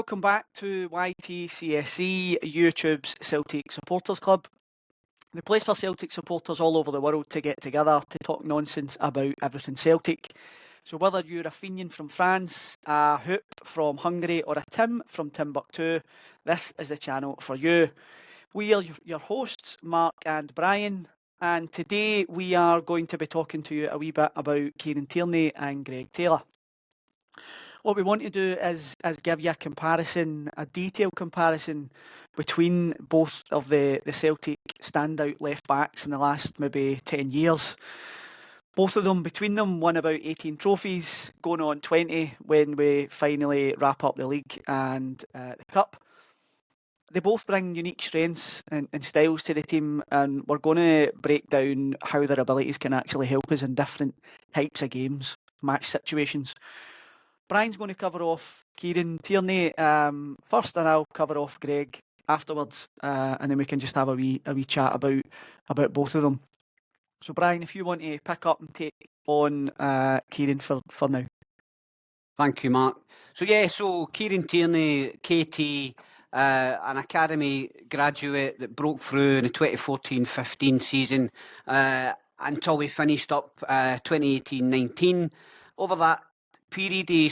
welcome back to YTCSC, YouTube's Celtic Supporters Club. The place for Celtic supporters all over the world to get together to talk nonsense about everything Celtic. So whether you're a Fenian from France, a Hoop from Hungary or a Tim from Timbuktu, this is the channel for you. We are your hosts, Mark and Brian, and today we are going to be talking to you a wee bit about Kieran Tierney and Greg Taylor. What we want to do is give you a comparison, a detailed comparison between both of the Celtic standout left backs in the last maybe 10 years. Both of them, between them, won about 18 trophies, going on 20 when we finally wrap up the league and the cup. They both bring unique strengths and styles to the team, and we're going to break down how their abilities can actually help us in different types of games, match situations. Brian's going to cover off Kieran Tierney first, and I'll cover off Greg afterwards, and then we can just have a wee chat about both of them. So Brian, if you want to pick up and take on Kieran for now. Thank you, Mark. So Kieran Tierney, KT, an academy graduate that broke through in the 2014-15 season until we finished up 2018-19. Over that period, he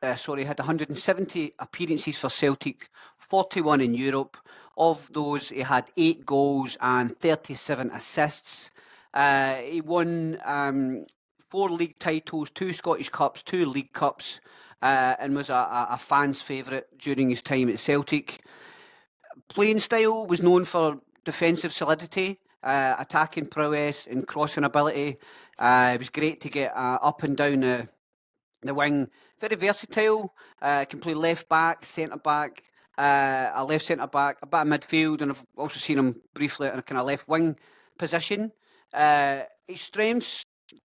had 170 appearances for Celtic, 41 in Europe. Of those, he had 8 goals and 37 assists. He won 4 league titles, 2 Scottish Cups, 2 League Cups, and was a fan's favourite during his time at Celtic. Playing style was known for defensive solidity, attacking prowess and crossing ability. It was great to get up and down the wing. Very versatile, can play left back, centre back, a left centre back, a bit of midfield, and I've also seen him briefly in a kind of left wing position. His strengths: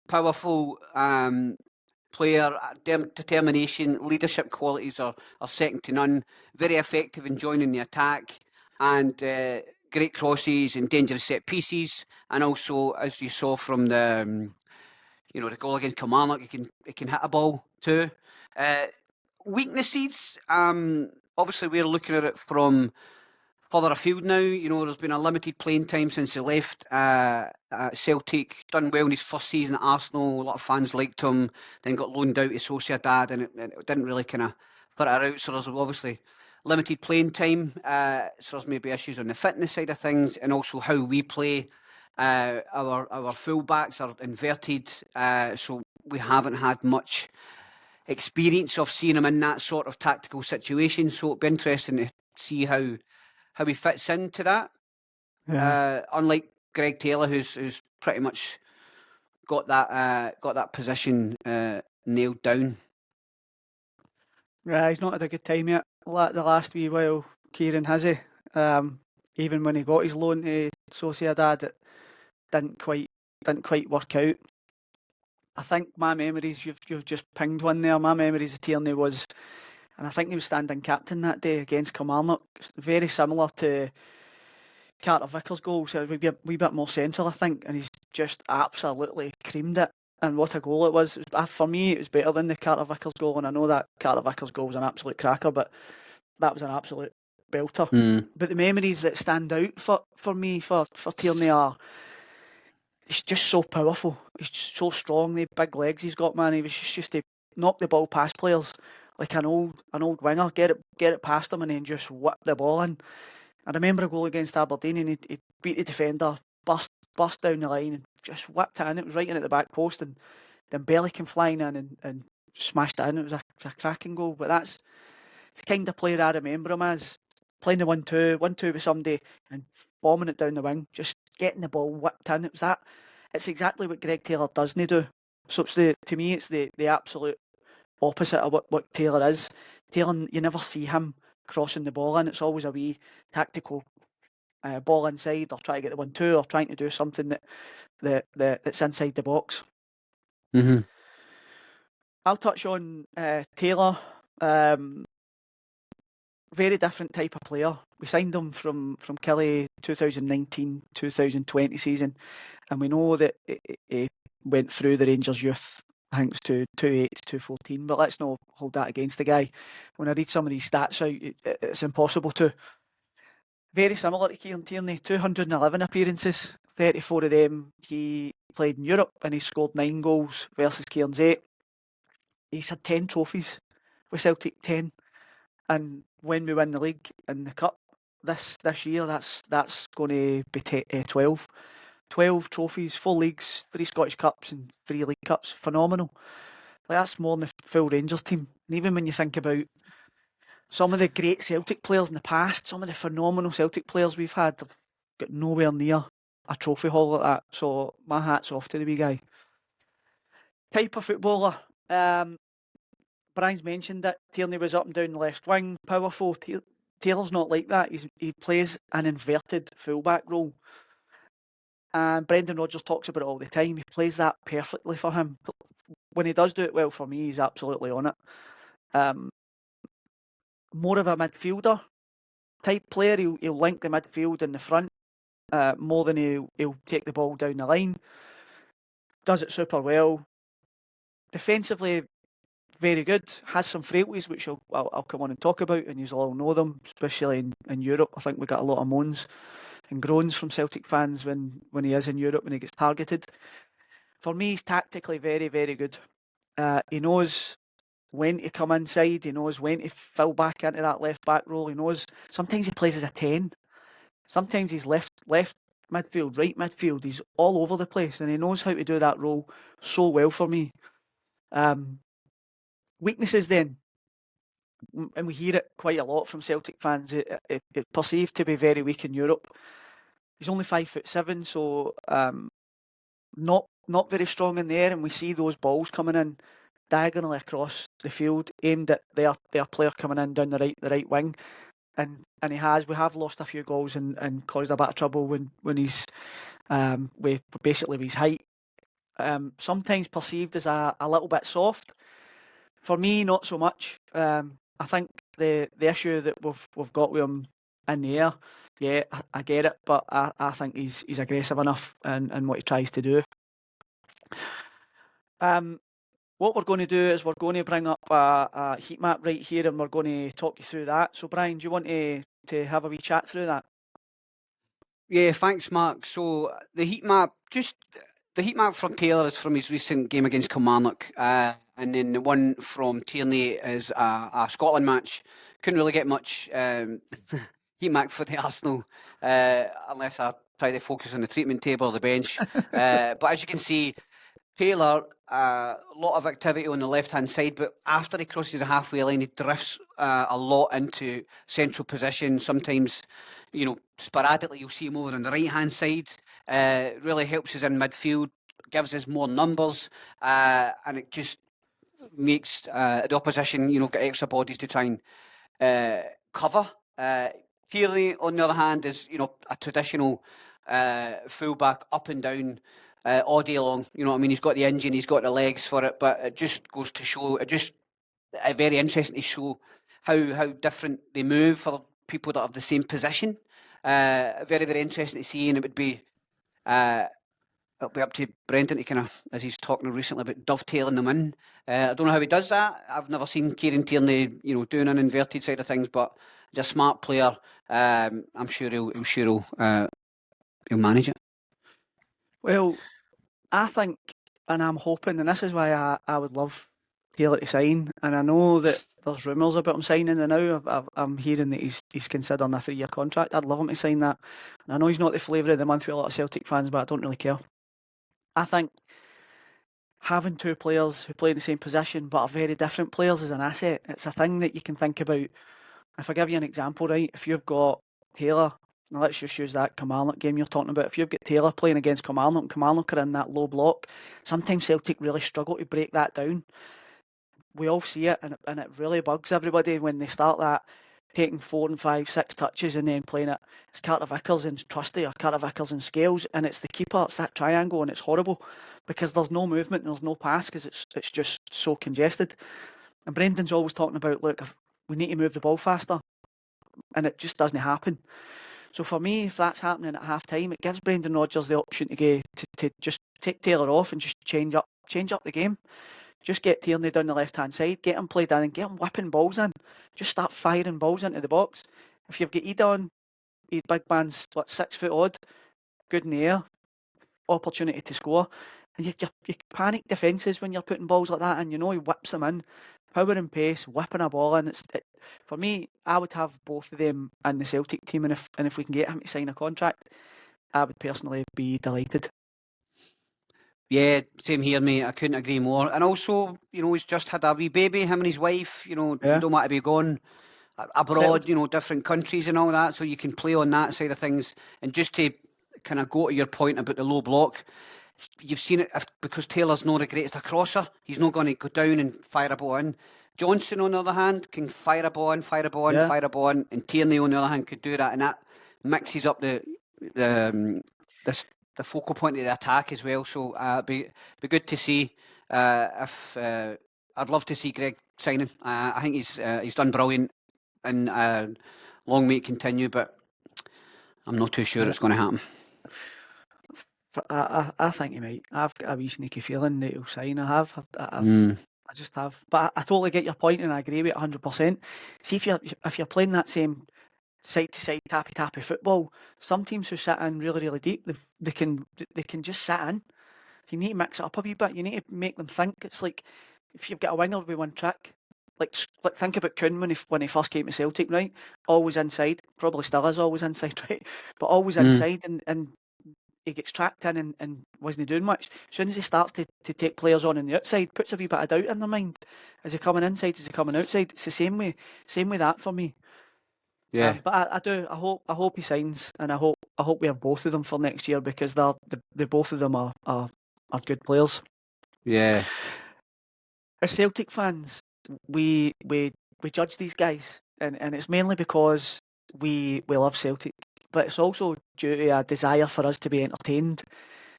powerful player, determination, leadership qualities are second to none. Very effective in joining the attack, and great crosses and dangerous set pieces. And also, as you saw from the the goal against Kilmarnock, he can hit a ball too. Weaknesses, obviously we're looking at it from further afield now. There's been a limited playing time since he left Celtic. Done well in his first season at Arsenal. A lot of fans liked him. Then got loaned out to Sociedad, and it didn't really kind of fit it out. So there's obviously limited playing time. So there's maybe issues on the fitness side of things, and also how we play. Our full-backs are inverted, so we haven't had much experience of seeing him in that sort of tactical situation. So it'd be interesting to see how he fits into that. Yeah. Unlike Greg Taylor, who's pretty much got that position nailed down. Yeah, he's not had a good time yet. The last wee while, Kieran, has he? Even when he got his loan to Sociedad, it didn't quite work out. I think my memories, you've just pinged one there. My memories of Tierney was, and I think he was standing captain that day against Kilmarnock. Very similar to Carter Vickers' goal, so a wee bit more central, I think, and he's just absolutely creamed it. And what a goal it was. For me, it was better than the Carter Vickers goal, and I know that Carter Vickers goal was an absolute cracker, but that was an absolute belter. But the memories that stand out for me for Tierney are, he's just so powerful. He's just so strong. The big legs he's got, man. He was just to knock the ball past players like an old winger, get it past him, and then just whip the ball in. I remember a goal against Aberdeen, and he beat the defender, burst down the line, and just whipped it in. It was right in at the back post, and then Belly came flying in and smashed it in. It was a cracking goal. But that's the kind of player I remember him as, playing the 1-2 with somebody and bombing it down the wing, just getting the ball whipped in. It's exactly what Greg Taylor doesn't do. So to me, it's the absolute opposite of what Taylor is. Taylor, you never see him crossing the ball in. It's always a wee tactical ball inside, or try to get the 1-2, or trying to do something that's inside the box. Mm-hmm. I'll touch on Taylor. Very different type of player. We signed him from Killie 2019-2020 season, and we know that he went through the Rangers youth I think it's 2.8 to 2.14, but let's not hold that against the guy. When I read some of these stats out, it's impossible to. Very similar to Kieran Tierney, 211 appearances, 34 of them he played in Europe, and he scored 9 goals versus Kieran's 8. He's had 10 trophies with Celtic, 10. And when we win the league and the cup this year, that's going to be 12. 12 trophies, 4 leagues, 3 Scottish Cups and 3 League Cups. Phenomenal. Like, that's more than the full Rangers team. And even when you think about some of the great Celtic players in the past, some of the phenomenal Celtic players we've had, have got nowhere near a trophy haul like that. So my hat's off to the wee guy. Type of footballer. Brian's mentioned that Tierney was up and down the left wing, powerful. Taylor's not like that. He plays an inverted fullback role. And Brendan Rodgers talks about it all the time. He plays that perfectly for him. But when he does do it well for me, he's absolutely on it. More of a midfielder type player. He'll link the midfield in the front more than he'll take the ball down the line. Does it super well. Defensively, very good. Has some frailties, which I'll come on and talk about, and you'll all know them, especially in Europe. I think we got a lot of moans and groans from Celtic fans when he is in Europe, when he gets targeted. For me, he's tactically very, very good. He knows when to come inside. He knows when to fill back into that left back role. He knows sometimes he plays as a 10. Sometimes he's left midfield, right midfield. He's all over the place, and he knows how to do that role so well for me. Weaknesses then, and we hear it quite a lot from Celtic fans, it's perceived to be very weak in Europe. He's only 5'7", so not very strong in the air, and we see those balls coming in diagonally across the field, aimed at their player coming in down the right wing, and we have lost a few goals and caused a bit of trouble when he's with his height. Sometimes perceived as a little bit soft. For me, not so much. I think the issue that we've got with him in the air, yeah, I get it, but I think he's aggressive enough in what he tries to do. What we're going to do is we're going to bring up a heat map right here, and we're going to talk you through that. So, Brian, do you want to have a wee chat through that? Yeah, thanks, Mark. So the heat map from Taylor is from his recent game against Kilmarnock, and then the one from Tierney is a Scotland match. Couldn't really get much heat map for the Arsenal, unless I try to focus on the treatment table or the bench. But as you can see, Taylor, a lot of activity on the left-hand side, but after he crosses the halfway line, he drifts a lot into central position. Sometimes, sporadically, you'll see him over on the right-hand side. Really helps us in midfield, gives us more numbers, and it just makes the opposition, get extra bodies to try and cover. Tierney, on the other hand, is, a traditional fullback, up and down, all day long. You know what I mean? He's got the engine, he's got the legs for it, but it just goes to show, very interesting to show how different they move for people that have the same position. Very, very interesting to see, and it'll be up to Brendan to kind of, as he's talking recently about dovetailing them in. I don't know how he does that. I've never seen Kieran Tierney, doing an inverted side of things, but he's a smart player. I'm sure he'll manage it. Well, I think, and I'm hoping, and this is why I would love Taylor to sign, and I know that there's rumours about him signing, and now I'm hearing that he's considering a 3-year contract. I'd love him to sign that. And I know he's not the flavour of the month with a lot of Celtic fans, but I don't really care. I think having 2 players who play in the same position but are very different players is an asset. It's a thing that you can think about. If I give you an example, right, if you've got Taylor, now let's just use that Kilmarnock game you're talking about. If you've got Taylor playing against Kilmarnock, and Kilmarnock are in that low block, sometimes Celtic really struggle to break that down. We all see it, and it really bugs everybody when they start that, taking 4 and 5, 6 touches and then playing it. It's Carter Vickers and Trusty, or Carter Vickers and Scales, and it's the keeper, it's that triangle, and it's horrible because there's no movement and there's no pass because it's just so congested. And Brendan's always talking about, look, we need to move the ball faster, and it just doesn't happen. So for me, if that's happening at half time, it gives Brendan Rodgers the option to just take Taylor off and just change up change up the game. Just get Tierney down the left-hand side, get him played in and get him whipping balls in. Just start firing balls into the box. If you've got Ida on, his big man's 6 foot odd, good in the air, opportunity to score. And you panic defences when you're putting balls like that in. He whips them in, power and pace, whipping a ball in. For me, I would have both of them in the Celtic team, and if we can get him to sign a contract, I would personally be delighted. Yeah, same here, mate. I couldn't agree more. And also, he's just had a wee baby, him and his wife. You don't want to be going abroad, different countries and all that, so you can play on that side of things. And just to kind of go to your point about the low block, you've seen it because Taylor's not the greatest crosser. He's not going to go down and fire a ball in. Johnson, on the other hand, can fire a ball in, fire a ball in, and Tierney, on the other hand, could do that, and that mixes up the focal point of the attack as well. So it'd be good to see. I'd love to see Greg signing. I think he's done brilliant, and long may it continue. But I'm not too sure it's going to happen. I think he might. I've got a wee sneaky feeling that he'll sign. I just have. But I totally get your point, and I agree with it 100%. See, if you're playing that same side to side tappy football, some teams who sit in really, really deep, they can just sit in. You need to mix it up a wee bit. You need to make them think. It's like if you've got a winger with one trick. Like think about Kuhn when he first came to Celtic, right? Always inside, probably still is always inside, right? But always inside, and he gets tracked in and wasn't doing much. As soon as he starts to take players on the outside, puts a wee bit of doubt in their mind. Is he coming inside? Is he coming outside? It's the same way that for me. Yeah. But I hope he signs, and I hope we have both of them for next year, because the both of them are good players. Yeah. As Celtic fans, we judge these guys, and it's mainly because we love Celtic, but it's also due to a desire for us to be entertained.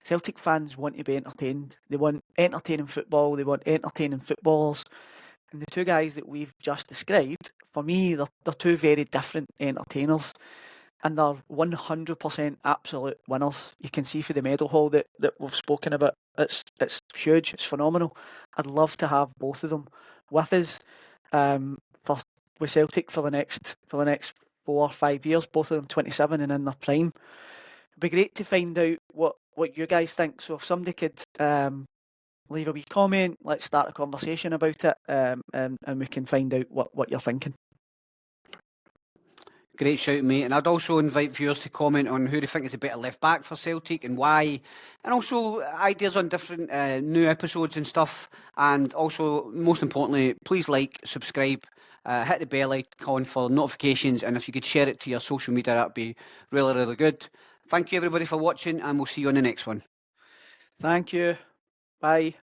Celtic fans want to be entertained. They want entertaining football. They want entertaining footballers. And the two guys that we've just described, for me, they're two very different entertainers. And they're 100% absolute winners. You can see for the medal haul that we've spoken about. It's huge. It's phenomenal. I'd love to have both of them with us with Celtic for the next 4 or 5 years. Both of them 27 and in their prime. It'd be great to find out what you guys think. So if somebody could leave a wee comment, let's start a conversation about it, and we can find out what you're thinking. Great shout, mate. And I'd also invite viewers to comment on who they think is a better left back for Celtic and why, and also ideas on different new episodes and stuff. And also, most importantly, please like, subscribe, hit the bell icon for notifications, and if you could share it to your social media, that'd be really, really good. Thank you everybody for watching, and we'll see you on the next one. Thank you. Bye.